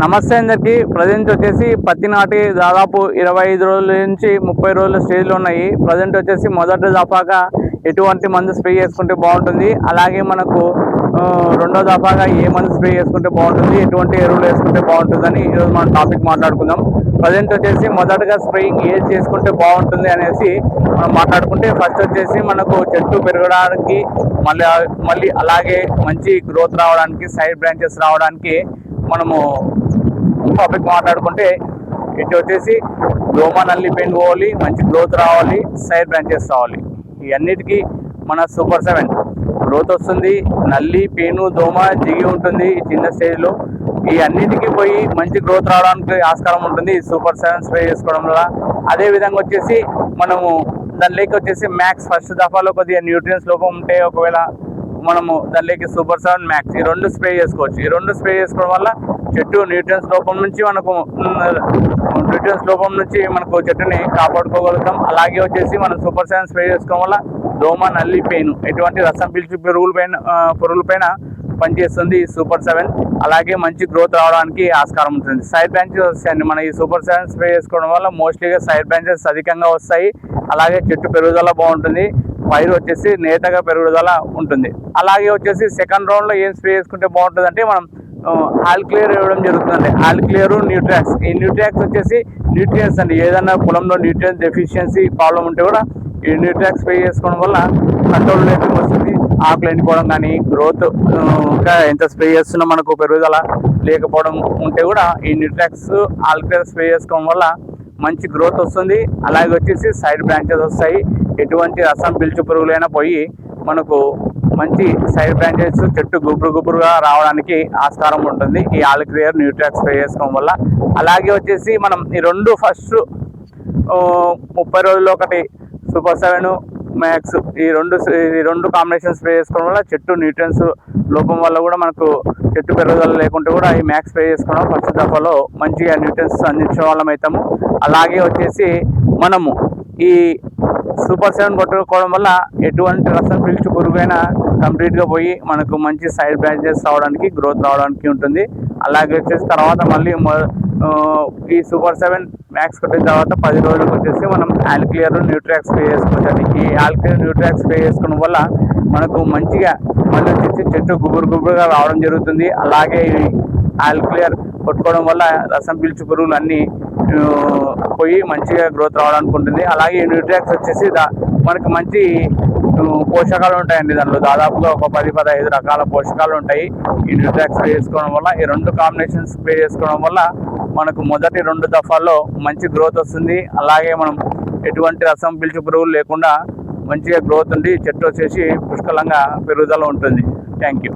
నమస్తే అందరికి. ప్రజెంట్ వచ్చేసి పత్తి నాటి దాదాపు 25 రోజుల నుంచి 30 రోజుల స్టేజ్లో ఉన్నాయి. ప్రజెంట్ వచ్చేసి మొదటి దఫాగా ఎటువంటి మందు స్ప్రే చేసుకుంటే బాగుంటుంది, అలాగే మనకు రెండో దఫాగా ఏ మందు స్ప్రే చేసుకుంటే బాగుంటుంది, ఎటువంటి ఎరువులు వేసుకుంటే బాగుంటుందని ఈరోజు మనం టాపిక్ మాట్లాడుకుందాం. ప్రజెంట్ వచ్చేసి మొదటగా స్ప్రేయింగ్ ఏది చేసుకుంటే బాగుంటుంది అనేసి మనం మాట్లాడుకుంటే, ఫస్ట్ వచ్చేసి మనకు చెట్టు పెరగడానికి మళ్ళీ అలాగే మంచి గ్రోత్ రావడానికి, సైడ్ బ్రాంచెస్ రావడానికి మనము టాపిక్ మాట్లాడుకుంటే, ఇటు వచ్చేసి దోమ నల్లి పెయింట్ పోవాలి, మంచి గ్రోత్ రావాలి, సైడ్ బ్రాంచెస్ రావాలి. ఈ అన్నిటికీ మన సూపర్ 7 గ్రోత్ వస్తుంది. నల్లి పేను దోమ దిగి ఉంటుంది ఈ చిన్న స్టేజ్లో. ఈ అన్నిటికీ పోయి మంచి గ్రోత్ రావడానికి ఆస్కారం ఉంటుంది ఈ సూపర్ 7 స్ప్రే చేసుకోవడం వల్ల. అదేవిధంగా వచ్చేసి మనము దానిలోకి వచ్చేసి మ్యాక్స్ ఫస్ట్ దఫాలో కొద్దిగా న్యూట్రియన్స్ లోపం ఉంటే ఒకవేళ మనము దానిలోకి సూపర్ 7 మ్యాక్స్ ఈ రెండు స్ప్రే చేసుకోవచ్చు. ఈ రెండు స్ప్రే చేసుకోవడం వల్ల చెట్టు న్యూట్రియన్స్ లోపం నుంచి మనకు చెట్టుని కాపాడుకోగలుగుతాం. అలాగే వచ్చేసి మనం సూపర్ 7 స్ప్రే చేసుకోవడం వల్ల దోమ నల్లి పెయిన్ ఎటువంటి రసం పీల్చి పురుగులపైన పనిచేస్తుంది ఈ సూపర్ 7. అలాగే మంచి గ్రోత్ రావడానికి ఆస్కారం ఉంటుంది. సైడ్ బ్రాంచెస్ వస్తాయండి. మన ఈ సూపర్ 7 స్ప్రే చేసుకోవడం వల్ల మోస్ట్లీగా సైడ్ బ్రాంచెస్ అధికంగా వస్తాయి. అలాగే చెట్టు పెరుగుదల బాగుంటుంది, పైరు వచ్చేసి నేతగా పెరుగుదల ఉంటుంది. అలాగే వచ్చేసి సెకండ్ రౌండ్లో ఏం స్ప్రే చేసుకుంటే బాగుంటుంది అంటే, మనం ఆల్ క్లియర్ ఇవ్వడం జరుగుతుందండి. All clear Nutrax. ఈ న్యూట్రాక్స్ వచ్చేసి న్యూట్రియన్స్ అండి. ఏదైనా పొలంలో న్యూట్రియన్స్ డెఫిషియన్సీ ప్రాబ్లం ఉంటే కూడా ఈ న్యూట్రాక్స్ స్ప్రే చేసుకోవడం వల్ల కంట్రోల్ రేటింగ్ వస్తుంది. ఆకులు ఎండిపోవడం కానీ, గ్రోత్ ఇంకా ఎంత స్ప్రే చేస్తున్నా మనకు పెరుగుదల లేకపోవడం ఉంటే కూడా ఈ న్యూట్రాక్స్ ఆల్ క్లియర్ స్ప్రే చేసుకోవడం వల్ల మంచి గ్రోత్ వస్తుంది. అలాగే వచ్చేసి సైడ్ బ్రాంచెస్ వస్తాయి. ఎటువంటి రసం పీల్చు పురుగులైనా పోయి మనకు మంచి సైడ్ బ్రాంచెస్ చెట్టు గుబురుగా రావడానికి ఆస్కారం ఉంటుంది ఈ ఆల్ క్లియర్ న్యూట్రాక్స్ స్ప్రే చేసుకోవడం వల్ల. అలాగే వచ్చేసి మనం ఈ రెండు ఫస్ట్ 30 రోజుల్లో ఒకటి సూపర్ 7 మ్యాక్స్ ఈ రెండు కాంబినేషన్ స్ప్రే చేసుకోవడం వల్ల చెట్టు న్యూట్రియన్స్ లోపం వల్ల కూడా మనకు చెట్టు పెరుగుదల లేకుంటే కూడా ఈ మ్యాక్స్ స్ప్రే చేసుకోవడం ఫస్ట్ దఫాలో మంచిగా న్యూట్రియన్స్ అందించే వాళ్ళం అవుతాము. అలాగే వచ్చేసి మనము ఈ సూపర్ 7 కొట్టుకోవడం వల్ల ఎటువంటి రసం పీల్చు పురుగైనా కంప్లీట్గా పోయి మనకు మంచి సైడ్ బ్రాంచెస్ రావడానికి, గ్రోత్ రావడానికి ఉంటుంది. అలాగే వచ్చేసి తర్వాత మళ్ళీ ఈ సూపర్ 7 మ్యాక్స్ కొట్టిన తర్వాత 10 రోజులకు వచ్చేసి మనం ఆల్ క్లియర్ న్యూట్రాక్స్ స్ప్రే చేసుకోవచ్చు. ఈ ఆల్ క్లియర్ న్యూట్రాక్స్ స్ప్రే చేసుకోవడం వల్ల మనకు మంచిగా మళ్ళీ వచ్చేసి చెట్టు గుబురుగా రావడం జరుగుతుంది. అలాగే ఆల్ క్లియర్ కొట్టుకోవడం వల్ల రసం పీల్చు పురుగులు అన్నీ పోయి మంచిగా గ్రోత్ రావడానికి ఉంటుంది. అలాగే ఈ న్యూట్రాక్స్ వచ్చేసి మనకి మంచి పోషకాలు ఉంటాయండి. దాంట్లో దాదాపుగా ఒక 10-15 రకాల పోషకాలు ఉంటాయి ఈ న్యూట్రాక్స్ స్ప్రే చేసుకోవడం వల్ల. ఈ రెండు కాంబినేషన్స్ స్ప్రే చేసుకోవడం వల్ల మనకు మొదటి 2 దఫాల్లో మంచి గ్రోత్ వస్తుంది. అలాగే మనం ఎటువంటి రసం పీల్చు పురుగులు లేకుండా మంచిగా గ్రోత్ ఉండి చెట్టు వచ్చేసి పుష్కలంగా పెరుగుదల ఉంటుంది. Thank you.